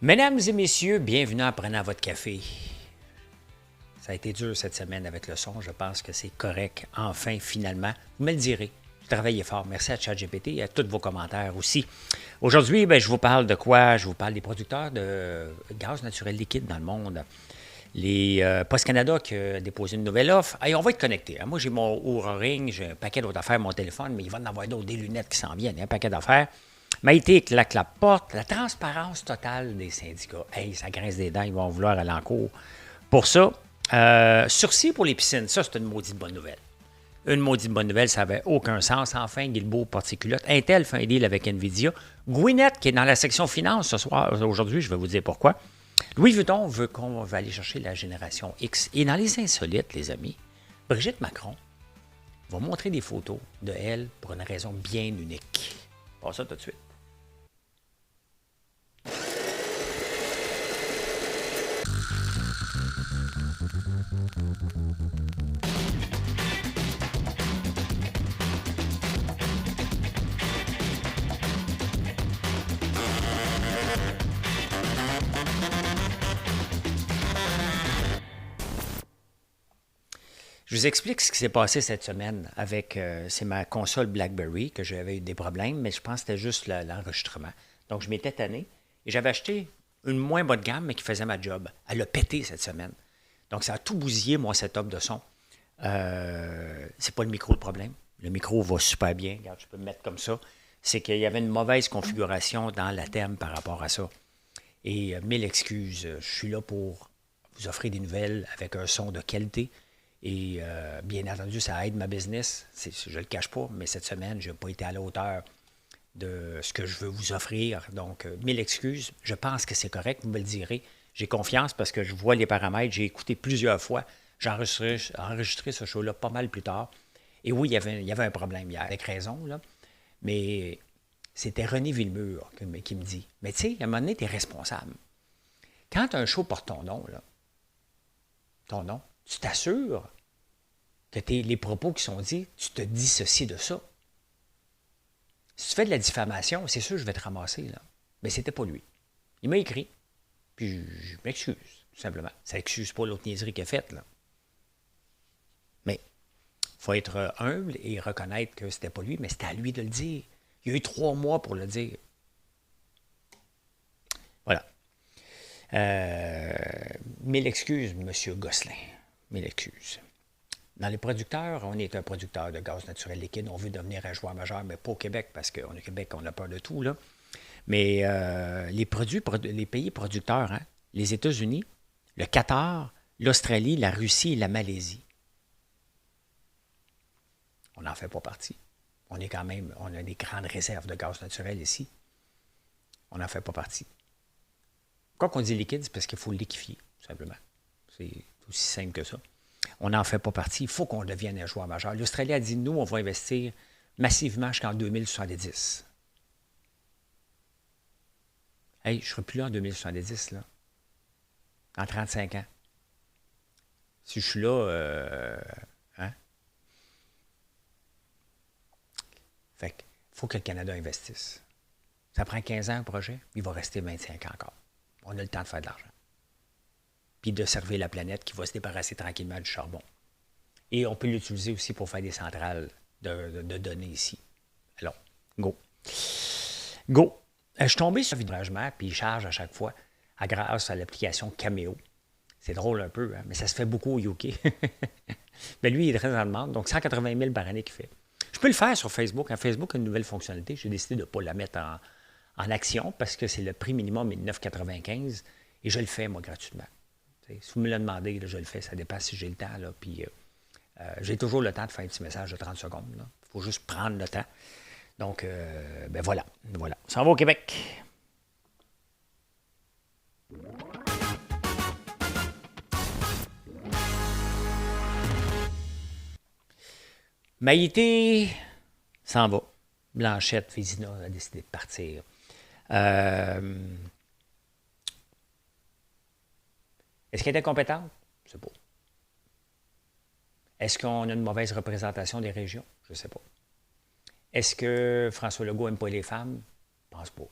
Mesdames et messieurs, bienvenue en prenant votre café. Ça a été dur cette semaine avec le son. Je pense que c'est correct. Enfin, finalement, vous me le direz. Vous travaillez fort. Merci à ChatGPT et à tous vos commentaires aussi. Aujourd'hui, je vous parle de quoi? Je vous parle des producteurs de gaz naturel liquide dans le monde. Les Post Canada qui a déposé une nouvelle offre. Hey, on va être connectés. Moi, j'ai mon Oura Ring, j'ai un paquet d'autres affaires, mon téléphone, mais il va en avoir d'autres, des lunettes qui s'en viennent, un paquet d'affaires. Maïté claque la porte, la transparence totale des syndicats. Hey, ça grince des dents, ils vont vouloir aller en cours. Pour ça, sursis pour les piscines, ça, c'est une maudite bonne nouvelle. Une maudite bonne nouvelle, ça n'avait aucun sens. Enfin, Guilbeault porte-culotte. Intel fait un deal avec Nvidia. Gwyneth, qui est dans la section finance ce soir, aujourd'hui, je vais vous dire pourquoi. Louis Vuitton veut qu'on va aller chercher la génération X. Et dans les insolites, les amis, Brigitte Macron va montrer des photos de elle pour une raison bien unique. Pas ça tout de suite. Je vous explique ce qui s'est passé cette semaine avec, c'est ma console BlackBerry, que j'avais eu des problèmes, mais je pense que c'était juste l'enregistrement. Donc, je m'étais tanné et j'avais acheté une moins bonne gamme, mais qui faisait ma job. Elle a pété cette semaine. Donc, ça a tout bousillé, mon setup de son. C'est pas le micro le problème. Le micro va super bien. Regarde, je peux me mettre comme ça. C'est qu'il y avait une mauvaise configuration dans la thème par rapport à ça. Et mille excuses. Je suis là pour vous offrir des nouvelles avec un son de qualité. Et bien entendu, ça aide ma business. Je ne le cache pas, mais cette semaine, je n'ai pas été à la hauteur de ce que je veux vous offrir. Donc, mille excuses. Je pense que c'est correct, vous me le direz. J'ai confiance parce que je vois les paramètres. J'ai écouté plusieurs fois. J'ai enregistré ce show-là pas mal plus tard. Et oui, il y avait un problème hier, avec raison, là. Mais c'était René Villemur qui me dit, mais tu sais, à un moment donné, tu es responsable. Quand un show porte ton nom, tu t'assures que les propos qui sont dits, tu te dissocies de ça. Si tu fais de la diffamation, c'est sûr que je vais te ramasser, là. Mais c'était pas lui. Il m'a écrit, puis je m'excuse, tout simplement. Ça n'excuse pas l'autre niaiserie qu'il a faite, là. Mais il faut être humble et reconnaître que c'était pas lui, mais c'était à lui de le dire. Il y a eu 3 mois pour le dire. Voilà. Mille excuses, M. Gosselin. Mille excuses. Dans les producteurs, on est un producteur de gaz naturel liquide. On veut devenir un joueur majeur, mais pas au Québec, parce qu'au Québec, on a peur de tout, là. Mais les pays producteurs, hein, les États-Unis, le Qatar, l'Australie, la Russie et la Malaisie, on n'en fait pas partie. On a des grandes réserves de gaz naturel ici. On n'en fait pas partie. Quand on dit liquide, c'est parce qu'il faut le liquéfier, tout simplement. C'est aussi simple que ça. On n'en fait pas partie. Il faut qu'on devienne un joueur majeur. L'Australie a dit, nous, on va investir massivement jusqu'en 2070. Hey, je ne serai plus là en 2070, là. En 35 ans. Si je suis là, hein? Fait qu'il faut que le Canada investisse. Ça prend 15 ans un projet, il va rester 25 ans encore. On a le temps de faire de l'argent. Puis de servir la planète qui va se débarrasser tranquillement du charbon. Et on peut l'utiliser aussi pour faire des centrales de données ici. Alors, go. Go. Je suis tombé sur le vidragement, puis il charge à chaque fois grâce à l'application Cameo. C'est drôle un peu, hein, mais ça se fait beaucoup au UK. Mais lui, il est très en demande, donc 180 000 par année qu'il fait. Je peux le faire sur Facebook. En Facebook a une nouvelle fonctionnalité. J'ai décidé de ne pas la mettre en action parce que c'est le prix minimum est de 9,95 et je le fais, moi, gratuitement. Si vous me le demandez, là, je le fais. Ça dépend si j'ai le temps. Là, puis, j'ai toujours le temps de faire un petit message de 30 secondes. Il faut juste prendre le temps. Donc, voilà. On s'en va au Québec. Maïté s'en va. Blanchette Vézina a décidé de partir. Est-ce qu'elle était compétente? Je ne sais pas. Est-ce qu'on a une mauvaise représentation des régions? Je ne sais pas. Est-ce que François Legault n'aime pas les femmes? Je ne pense pas. Tu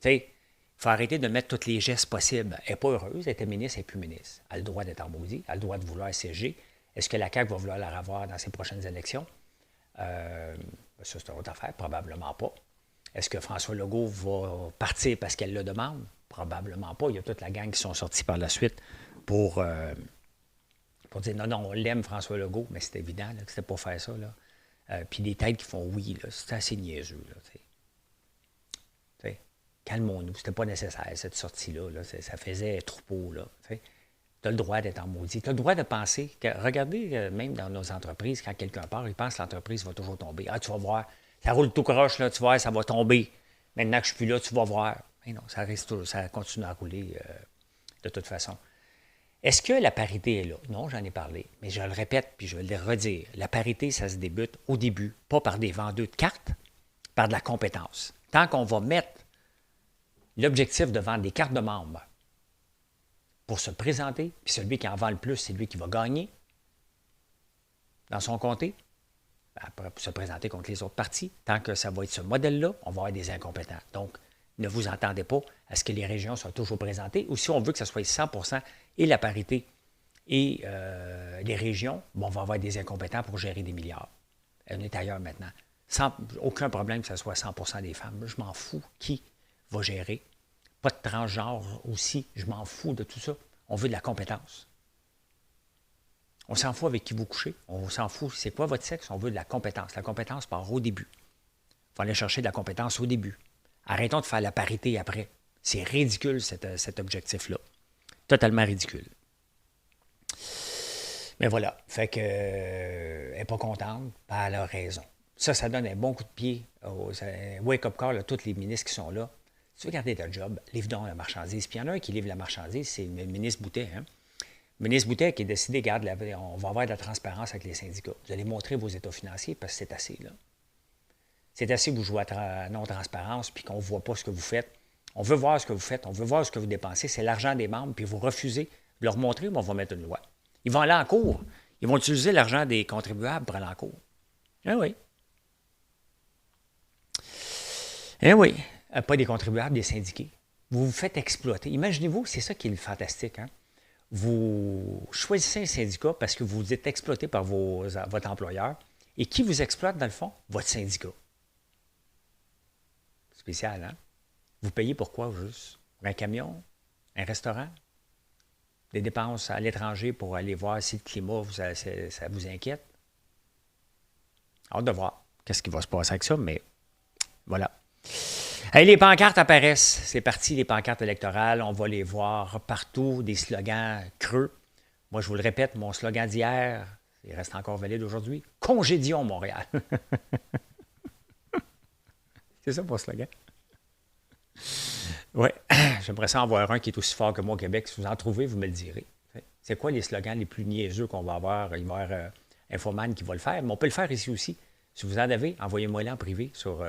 sais, Il faut arrêter de mettre tous les gestes possibles. Elle n'est pas heureuse, elle était ministre, elle n'est plus ministre. Elle a le droit d'être en maudit, elle a le droit de vouloir siéger. Est-ce que la CAQ va vouloir la revoir dans ses prochaines élections? Ça, c'est une autre affaire, probablement pas. Est-ce que François Legault va partir parce qu'elle le demande? Probablement pas. Il y a toute la gang qui sont sortis par la suite pour dire non, non, on l'aime, François Legault, mais c'est évident là, que c'était pour faire ça. Puis des têtes qui font oui, c'est assez niaiseux. Calmons-nous, c'était pas nécessaire, cette sortie-là. Ça faisait troupeau. Tu as le droit d'être en maudit. Tu as le droit de penser. Regardez, même dans nos entreprises, quand quelqu'un part, il pense que l'entreprise va toujours tomber. Ah, tu vas voir, ça roule tout croche, là, tu vois, ça va tomber. Maintenant que je suis plus là, tu vas voir. Mais non, ça continue à rouler de toute façon. Est-ce que la parité est là? Non, j'en ai parlé, mais je le répète, puis je vais le redire. La parité, ça se débute au début, pas par des vendeurs de cartes, par de la compétence. Tant qu'on va mettre l'objectif de vendre des cartes de membres pour se présenter, puis celui qui en vend le plus, c'est lui qui va gagner dans son comté, après pour se présenter contre les autres partis. Tant que ça va être ce modèle-là, on va avoir des incompétents. Donc, ne vous entendez pas à ce que les régions soient toujours présentées, ou si on veut que ce soit 100% et la parité et les régions, bon, on va avoir des incompétents pour gérer des milliards. On est ailleurs maintenant. Aucun problème que ce soit 100% des femmes. Je m'en fous qui va gérer. Pas de transgenre aussi, je m'en fous de tout ça. On veut de la compétence. On s'en fout avec qui vous couchez. On s'en fout, c'est quoi votre sexe? On veut de la compétence. La compétence part au début. Il faut aller chercher de la compétence au début. Arrêtons de faire la parité après. C'est ridicule, cet objectif-là. Totalement ridicule. Mais voilà. Fait que elle n'est pas contente, elle a raison. Ça donne un bon coup de pied. Un wake-up call à tous les ministres qui sont là. Si tu veux garder ta job, livre donc la marchandise. Puis il y en a un qui livre la marchandise, c'est le ministre Boutet. Le ministre Boutet qui a décidé, regarde, on va avoir de la transparence avec les syndicats. Vous allez montrer vos états financiers parce que c'est assez, là. C'est assez que vous jouez à non-transparence puis qu'on ne voit pas ce que vous faites. On veut voir ce que vous faites, on veut voir ce que vous dépensez. C'est l'argent des membres, puis vous refusez de leur montrer, mais on va mettre une loi. Ils vont aller en cours. Ils vont utiliser l'argent des contribuables pour aller en cours. Eh oui. Eh oui. Pas des contribuables, des syndiqués. Vous vous faites exploiter. Imaginez-vous, c'est ça qui est le fantastique. Hein? Vous choisissez un syndicat parce que vous êtes exploité par votre employeur. Et qui vous exploite, dans le fond? Votre syndicat. Spécial, hein? Vous payez pour quoi, juste? Pour un camion? Un restaurant? Des dépenses à l'étranger pour aller voir si le climat, ça vous inquiète? Hâte de voir qu'est-ce qui va se passer avec ça, mais voilà. Hey, les pancartes apparaissent. C'est parti, les pancartes électorales. On va les voir partout, des slogans creux. Moi, je vous le répète, mon slogan d'hier, il reste encore valide aujourd'hui. Congédions Montréal. C'est ça mon slogan. Oui, j'aimerais ça en voir un qui est aussi fort que moi au Québec. Si vous en trouvez, vous me le direz. C'est quoi les slogans les plus niaiseux qu'on va avoir? Il va y avoir Infoman qui va le faire, mais on peut le faire ici aussi. Si vous en avez, envoyez-moi-les en privé sur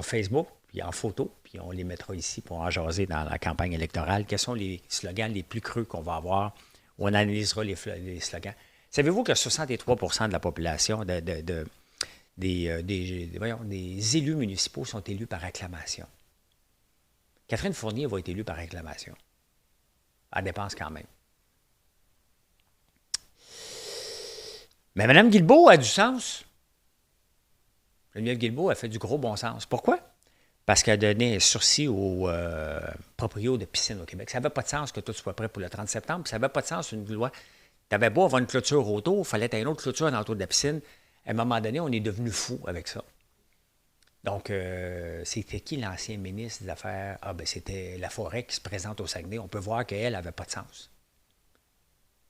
Facebook, puis en photo, puis on les mettra ici pour en jaser dans la campagne électorale. Quels sont les slogans les plus creux qu'on va avoir? On analysera les slogans. Savez-vous que 63% de la population des élus municipaux sont élus par acclamation? Catherine Fournier va être élue par acclamation. Elle dépense quand même. Mais Mme Guilbeault a du sens. Geneviève Guilbeault a fait du gros bon sens. Pourquoi? Parce qu'elle a donné un sursis aux proprios de piscines au Québec. Ça n'avait pas de sens que tout soit prêt pour le 30 septembre. Ça n'avait pas de sens, une loi. Tu avais beau avoir une clôture autour, il fallait une autre clôture dans l'entour de la piscine. À un moment donné, on est devenu fou avec ça. Donc, c'était qui l'ancien ministre des Affaires? Ah, ben c'était Laforêt qui se présente au Saguenay. On peut voir qu'elle n'avait pas de sens.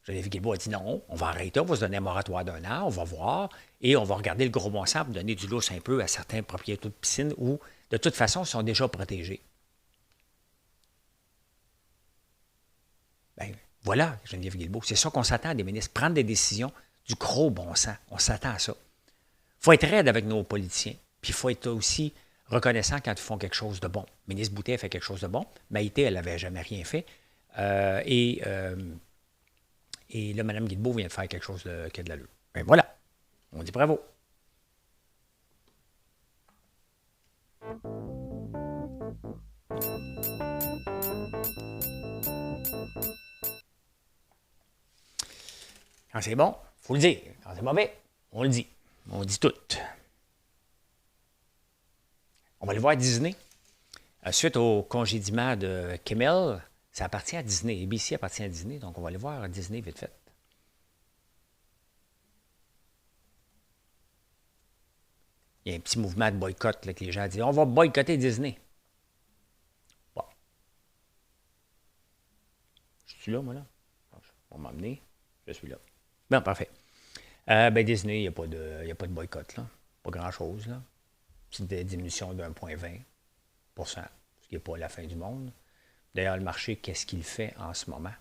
Geneviève Guilbeault a dit non, on va arrêter, on va se donner un moratoire d'1 an, on va voir, et on va regarder le gros bon sens pour donner du lousse un peu à certains propriétaires de piscines où, de toute façon, sont déjà protégés. Ben voilà, Geneviève Guilbeault, c'est ça qu'on s'attend à des ministres, prendre des décisions du gros bon sens. On s'attend à ça. Il faut être raide avec nos politiciens, puis il faut être aussi reconnaissant quand ils font quelque chose de bon. Le ministre Boutet a fait quelque chose de bon. Maïté, elle n'avait jamais rien fait. Et là, Mme Guilbeault vient de faire quelque chose qui a de l'allure. Ben voilà, on dit bravo. Quand c'est bon, il faut le dire. Quand c'est mauvais, on le dit. On dit tout. On va le voir à Disney. Suite au congédiement de Kimmel, ça appartient à Disney. ABC appartient à Disney, donc on va aller voir à Disney vite fait. Il y a un petit mouvement de boycott là, que les gens disent on va boycotter Disney. Bon. Je suis là, moi, là. On va m'emmener. Je suis là. Bon, parfait. Disney, il n'y a pas de boycott, là. Pas grand-chose, là. Petite diminution de 1,20%, ce qui n'est pas la fin du monde. D'ailleurs, le marché, qu'est-ce qu'il fait en ce moment?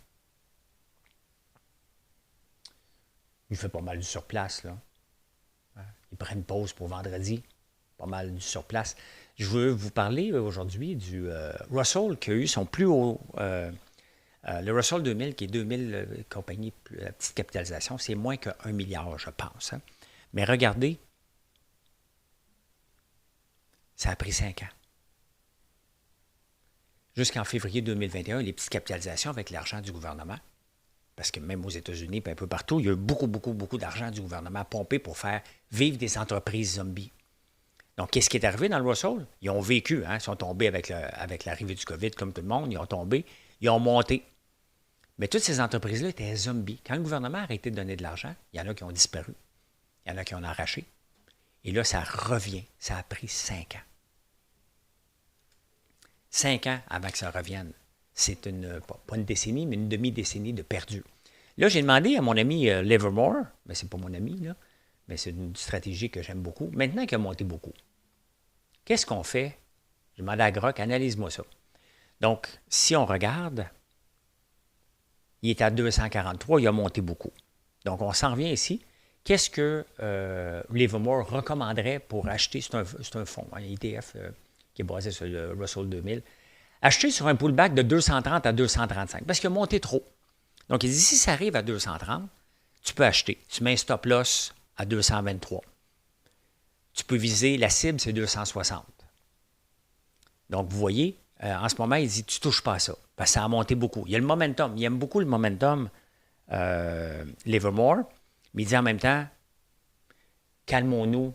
Il fait pas mal du surplace, là. Il prend une pause pour vendredi. Pas mal du surplace. Je veux vous parler aujourd'hui du Russell qui a eu son plus haut... le Russell 2000, qui est 2000 compagnies à petite capitalisation, c'est moins que 1 milliard, je pense. Hein. Mais regardez, ça a pris 5 ans. Jusqu'en février 2021, les petites capitalisations avec l'argent du gouvernement, parce que même aux États-Unis et un peu partout, il y a eu beaucoup d'argent du gouvernement pompé pour faire vivre des entreprises zombies. Donc, qu'est-ce qui est arrivé dans le Russell? Ils ont vécu, hein, ils sont tombés avec l'arrivée du COVID, comme tout le monde, ils ont tombé, ils ont monté. Mais toutes ces entreprises-là étaient zombies. Quand le gouvernement a arrêté de donner de l'argent, il y en a qui ont disparu, il y en a qui ont arraché. Et là, ça revient. Ça a pris 5 ans. 5 ans avant que ça revienne. C'est pas une décennie, mais une demi-décennie de perdu. Là, j'ai demandé à mon ami Livermore, mais c'est pas mon ami, là, mais c'est une stratégie que j'aime beaucoup, maintenant qu'il a monté beaucoup. Qu'est-ce qu'on fait? J'ai demandé à Grok, analyse-moi ça. Donc, si on regarde, il est à 243, il a monté beaucoup. Donc, on s'en revient ici. Qu'est-ce que Livermore recommanderait pour acheter? C'est un fonds, un ETF qui est basé sur le Russell 2000. Acheter sur un pullback de 230 à 235 parce qu'il a monté trop. Donc, il dit, si ça arrive à 230, tu peux acheter. Tu mets un stop loss à 223. Tu peux viser, la cible, c'est 260. Donc, vous voyez, en ce moment, il dit, tu ne touches pas à ça parce que ça a monté beaucoup. Il y a le momentum. Il aime beaucoup le momentum, Livermore, mais il dit en même temps, calmons-nous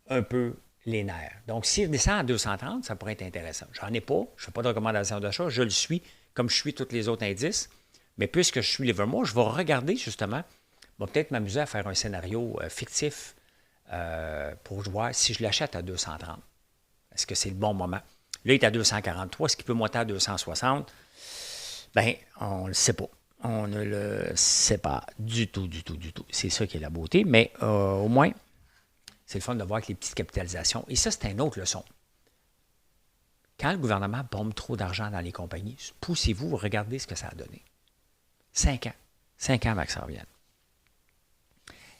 un peu les nerfs. Donc, s'il descend à 230, ça pourrait être intéressant. J'en ai pas, je ne fais pas de recommandation d'achat, je le suis comme je suis tous les autres indices, mais puisque je suis Livermore, je vais regarder justement, je vais peut-être m'amuser à faire un scénario fictif pour voir si je l'achète à 230. Est-ce que c'est le bon moment? Là, il est à 243, est-ce qu'il peut monter à 260? Bien, on ne le sait pas. On ne le sait pas du tout. C'est ça qui est la beauté, mais au moins, c'est le fun de voir avec les petites capitalisations. Et ça, c'est une autre leçon. Quand le gouvernement bombe trop d'argent dans les compagnies, poussez-vous, regardez ce que ça a donné. 5 ans. 5 ans avant que ça revienne.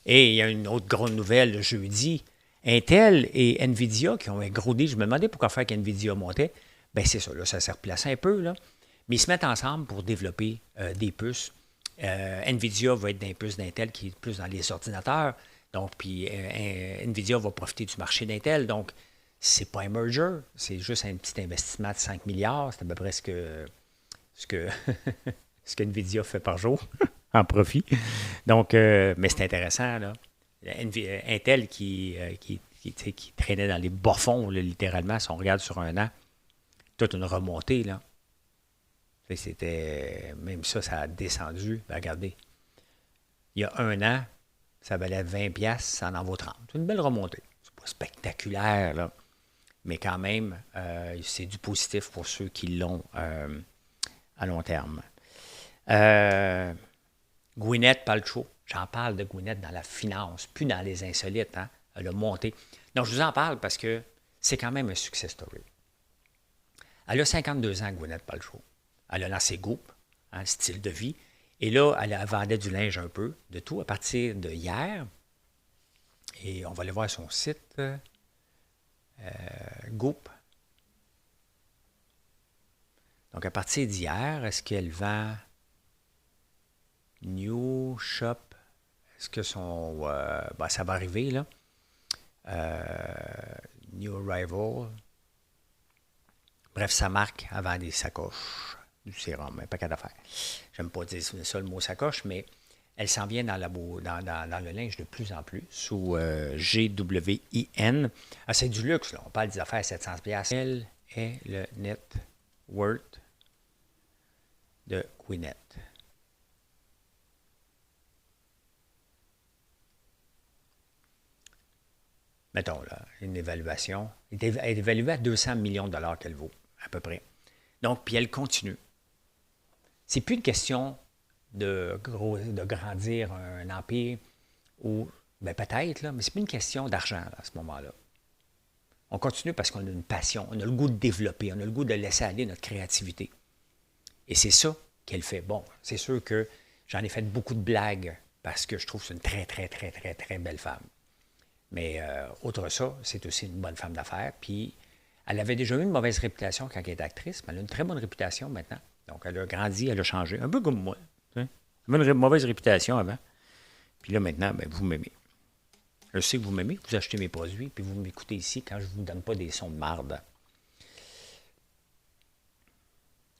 Et il y a une autre grosse nouvelle le jeudi. Intel et Nvidia qui ont un gros deal. Je me demandais pourquoi faire qu'Nvidia montait. Bien, c'est ça, là, ça s'est replacé un peu, là. Mais ils se mettent ensemble pour développer des puces. Nvidia va être dans les puces d'Intel qui est plus dans les ordinateurs. Donc, puis Nvidia va profiter du marché d'Intel. Donc, c'est pas un merger, c'est juste un petit investissement de 5 milliards. C'est à peu près ce que ce que Nvidia fait par jour en profit. Donc, mais c'est intéressant, là. Intel qui traînait dans les bas-fonds, là, littéralement, si on regarde sur un an, toute une remontée, là. C'était, même ça a descendu. Ben, regardez, il y a un an, ça valait 20$, ça en vaut 30. C'est une belle remontée. C'est pas spectaculaire, là. Mais quand même, c'est du positif pour ceux qui l'ont à long terme. Gwyneth Paltrow, j'en parle de Gwyneth dans la finance, plus dans les insolites, hein? Elle a monté. Donc, je vous en parle parce que c'est quand même un success story. Elle a 52 ans, Gwyneth Paltrow. Elle a lancé Goop, hein, style de vie. Et là, elle vendait du linge un peu, de tout, à partir de hier. Et on va aller voir son site, Goop. Donc, à partir d'hier, est-ce qu'elle vend New Shop? Est-ce que son... ça va arriver, là. New Arrival. Bref, sa marque avant des sacoches, du sérum, un paquet d'affaires. J'aime pas dire ça le mot sacoche, mais elle s'en vient dans le linge de plus en plus, sous GWIN. Ah, c'est du luxe, là. On parle des affaires à 700$. Quel est le net worth de Gwyneth? Mettons, là, une évaluation. Elle est évaluée à 200 millions de dollars qu'elle vaut, à peu près. Donc, puis elle continue. C'est plus une question de grandir un empire ou, ben peut-être, là, mais c'est plus une question d'argent là, à ce moment-là. On continue parce qu'on a une passion, on a le goût de développer, on a le goût de laisser aller notre créativité. Et c'est ça qu'elle fait. Bon, c'est sûr que j'en ai fait beaucoup de blagues parce que je trouve que c'est une très, très, très, très, très belle femme. Mais outre ça, c'est aussi une bonne femme d'affaires. Puis, elle avait déjà eu une mauvaise réputation quand elle était actrice, mais elle a une très bonne réputation maintenant. Donc, elle a grandi, elle a changé, un peu comme moi. Elle avait une mauvaise réputation avant. Puis là, maintenant, ben, vous m'aimez. Je sais que vous m'aimez, vous achetez mes produits, puis vous m'écoutez ici quand je ne vous donne pas des sons de marde.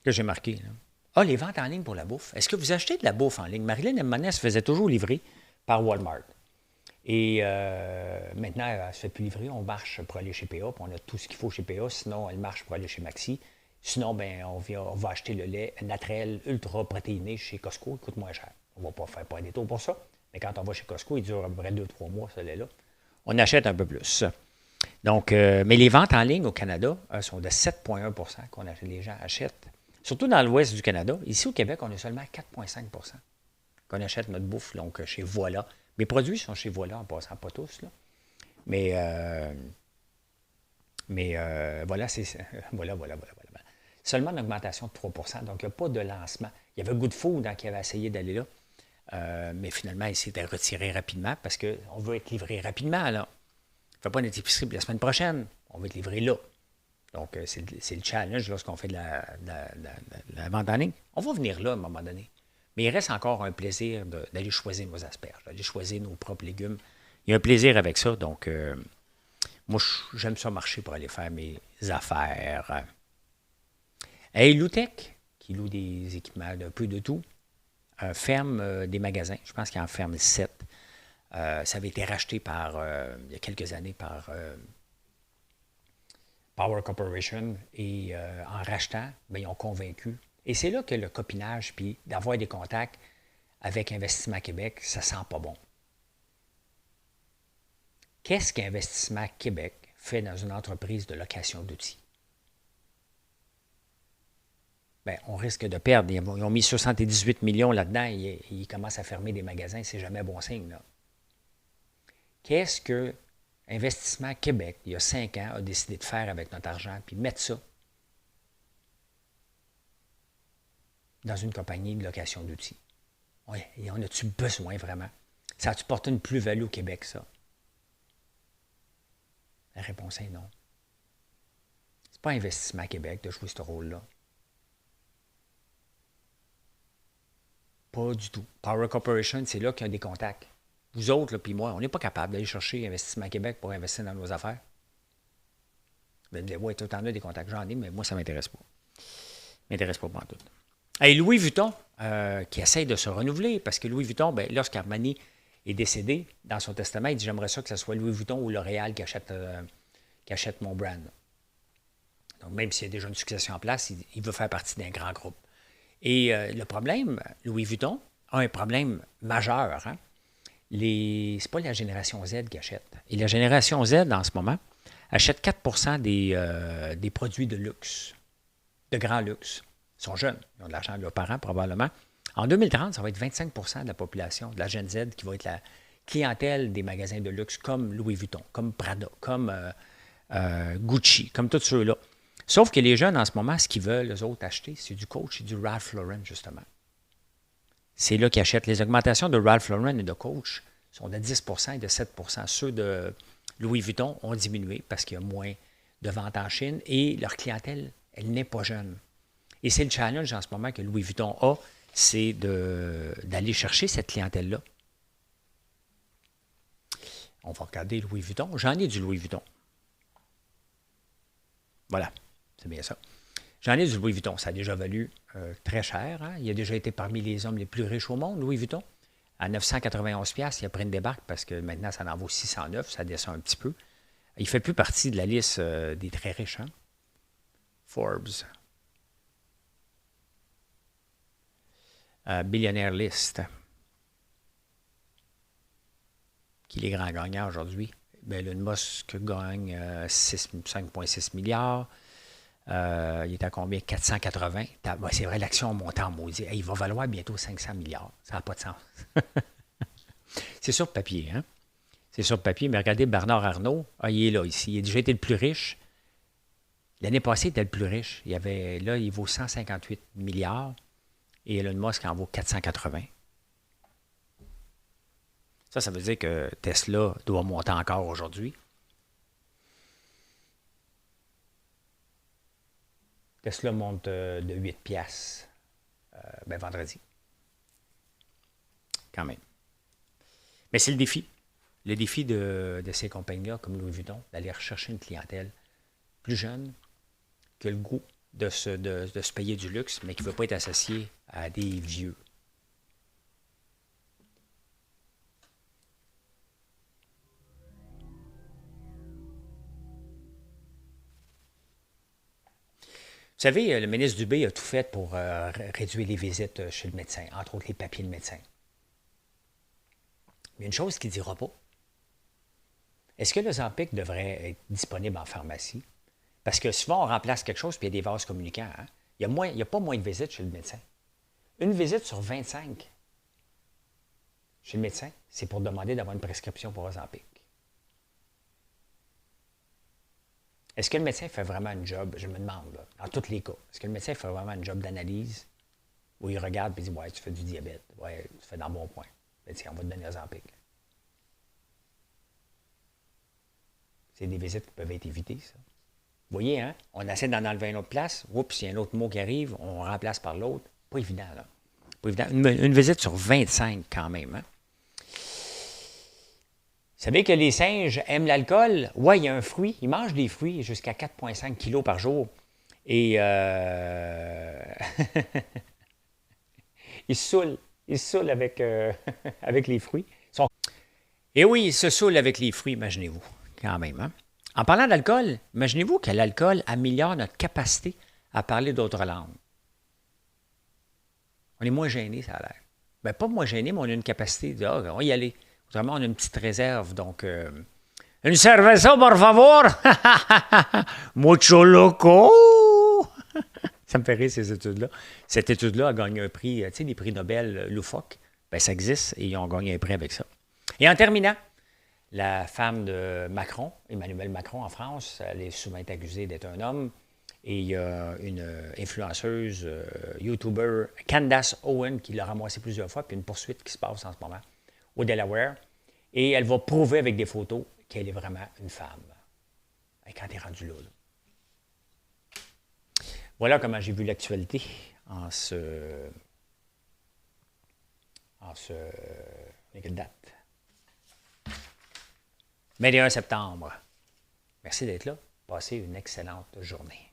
Que j'ai marqué, là. Ah, les ventes en ligne pour la bouffe. Est-ce que vous achetez de la bouffe en ligne? Marilyn Monnet se faisait toujours livrer par Walmart. Et maintenant, elle ne se fait plus livrer. On marche pour aller chez PA, puis on a tout ce qu'il faut chez PA. Sinon, elle marche pour aller chez Maxi. Sinon, ben, on va acheter le lait naturel ultra protéiné chez Costco. Il coûte moins cher. On ne va pas faire pas un détour pour ça. Mais quand on va chez Costco, il dure à peu près 2-3 mois, ce lait-là. On achète un peu plus. Donc, mais les ventes en ligne au Canada sont de 7,1 qu'on achète, les gens achètent. Surtout dans l'ouest du Canada. Ici, au Québec, on est seulement à 4,5 qu'on achète notre bouffe donc, chez Voilà. Mes produits sont chez Voilà, en passant, pas tous. Là. Mais voilà, c'est voilà. Seulement une augmentation de 3 donc il n'y a pas de lancement. Il y avait Good Food qui avait essayé d'aller là. Mais finalement, il s'était retiré rapidement parce qu'on veut être livré rapidement. Là. On ne fait pas notre épicerie la semaine prochaine. On veut être livré là. Donc, c'est le challenge lorsqu'on fait de la vente en ligne. On va venir là à un moment donné. Mais il reste encore un plaisir d'aller choisir nos asperges, d'aller choisir nos propres légumes. Il y a un plaisir avec ça. Donc, moi, j'aime ça marcher pour aller faire mes affaires. Hey, Loutech, qui loue des équipements d'un peu de tout, ferme des magasins. Je pense qu'il en ferme 7. Ça avait été racheté il y a quelques années par Power Corporation. Et en rachetant, ben, ils ont convaincu. Et c'est là que le copinage, puis d'avoir des contacts avec Investissement Québec, ça sent pas bon. Qu'est-ce qu'Investissement Québec fait dans une entreprise de location d'outils? Bien, on risque de perdre. Ils ont mis 78 millions là-dedans et ils commencent à fermer des magasins. C'est jamais bon signe, là. Qu'est-ce que Investissement Québec, il y a 5 ans, a décidé de faire avec notre argent, puis mettre ça dans une compagnie de location d'outils? Oui, et en a-tu besoin vraiment? Ça a-tu porté une plus-value au Québec, ça? La réponse est non. C'est pas Investissement Québec de jouer ce rôle-là. Pas du tout. Power Corporation, c'est là qu'il y a des contacts. Vous autres, puis moi, on n'est pas capable d'aller chercher Investissement Québec pour investir dans nos affaires. Vous allez me dire, ouais, toi, t'en as des contacts, j'en ai, mais moi, ça ne m'intéresse pas. Ça ne m'intéresse pas tout. Et Louis Vuitton, qui essaye de se renouveler, parce que Louis Vuitton, ben, lorsqu'Armani est décédé, dans son testament, il dit, j'aimerais ça que ce soit Louis Vuitton ou L'Oréal qui achète mon brand. Donc, même s'il y a déjà une succession en place, il veut faire partie d'un grand groupe. Et le problème, Louis Vuitton a un problème majeur. Hein? C'est pas la génération Z qui achète. Et la génération Z, en ce moment, achète 4 des produits de luxe, de grand luxe. Ils sont jeunes, ils ont de l'argent de leurs parents probablement. En 2030, ça va être 25 de la population, de la Gen Z, qui va être la clientèle des magasins de luxe comme Louis Vuitton, comme Prada, comme Gucci, comme tous ceux-là. Sauf que les jeunes, en ce moment, ce qu'ils veulent, les autres, acheter, c'est du Coach et du Ralph Lauren, justement. C'est là qu'ils achètent. Les augmentations de Ralph Lauren et de Coach sont de 10 et de 7 Ceux de Louis Vuitton ont diminué parce qu'il y a moins de ventes en Chine et leur clientèle, elle n'est pas jeune. Et c'est le challenge en ce moment que Louis Vuitton a, c'est d'aller chercher cette clientèle-là. On va regarder Louis Vuitton. J'en ai du Louis Vuitton. Voilà, c'est bien ça. J'en ai du Louis Vuitton. Ça a déjà valu très cher. Hein? Il a déjà été parmi les hommes les plus riches au monde, Louis Vuitton. À 991 piastres, il a pris une débarque parce que maintenant, ça en vaut 609. Ça descend un petit peu. Il ne fait plus partie de la liste des très riches. Hein? Forbes. Billionaire List. Qui est les grands gagnants aujourd'hui? Ben, Elon Musk gagne 5,6 milliards. Il est à combien? 480. Ben, c'est vrai, l'action a monté en maudit. Hey, il va valoir bientôt 500 milliards. Ça n'a pas de sens. C'est sur papier, hein? C'est sur papier, mais regardez Bernard Arnault. Ah, il est là, ici. Il a déjà été le plus riche. L'année passée, il était le plus riche. Là, il vaut 158 milliards et Elon Musk en vaut 480. Ça veut dire que Tesla doit monter encore aujourd'hui. Tesla monte de 8 piastres vendredi. Quand même. Mais c'est le défi. Le défi de ces compagnies-là, comme Louis Vuitton, d'aller rechercher une clientèle plus jeune, qui a le goût de se payer du luxe, mais qui ne veut pas être associé à des vieux. Vous savez, le ministre Dubé a tout fait pour réduire les visites chez le médecin, entre autres les papiers de médecin. Mais une chose qu'il ne dira pas, est-ce que le Ozempic devrait être disponible en pharmacie? Parce que souvent, on remplace quelque chose, puis il y a des vases communicants. Hein? Il n'y a pas moins de visites chez le médecin. Une visite sur 25 chez le médecin, c'est pour demander d'avoir une prescription pour Ozempic. Est-ce que le médecin fait vraiment un job, je me demande, là, dans tous les cas, est-ce que le médecin fait vraiment un job d'analyse où il regarde et dit, ouais, tu fais du diabète, ouais, tu fais dans bon point. Ben, tiens, on va te donner Ozempic. C'est des visites qui peuvent être évitées, ça. Vous voyez, hein? On essaie d'en enlever une autre place. Oups, il y a un autre mot qui arrive, on remplace par l'autre. Pas évident, là. Pas évident. Une visite sur 25 quand même, hein? Vous savez que les singes aiment l'alcool? Oui, il y a un fruit. Ils mangent des fruits jusqu'à 4,5 kilos par jour. Et ils se saoulent. Ils se saoulent avec, avec les fruits. Et oui, ils se saoulent avec les fruits, imaginez-vous, quand même. Hein? En parlant d'alcool, imaginez-vous que l'alcool améliore notre capacité à parler d'autres langues. On est moins gêné, ça a l'air. Ben, pas moins gêné, mais on a une capacité de, on va y aller. Autrement, on a une petite réserve, donc... une cerveza, por favor! Mucho loco! Ça me fait rire, ces études-là. Cette étude-là a gagné un prix, tu sais, les prix Nobel loufoques. Ben, ça existe et ils ont gagné un prix avec ça. Et en terminant, la femme de Macron, Emmanuel Macron en France, elle est souvent accusée d'être un homme. Et il y a une influenceuse, YouTuber, Candace Owen, qui l'a ramassé plusieurs fois, puis une poursuite qui se passe en ce moment au Delaware. Et elle va prouver avec des photos qu'elle est vraiment une femme. Et quand elle est rendue là. Voilà comment j'ai vu l'actualité en ce... Quelle date? 21 septembre. Merci d'être là. Passez une excellente journée.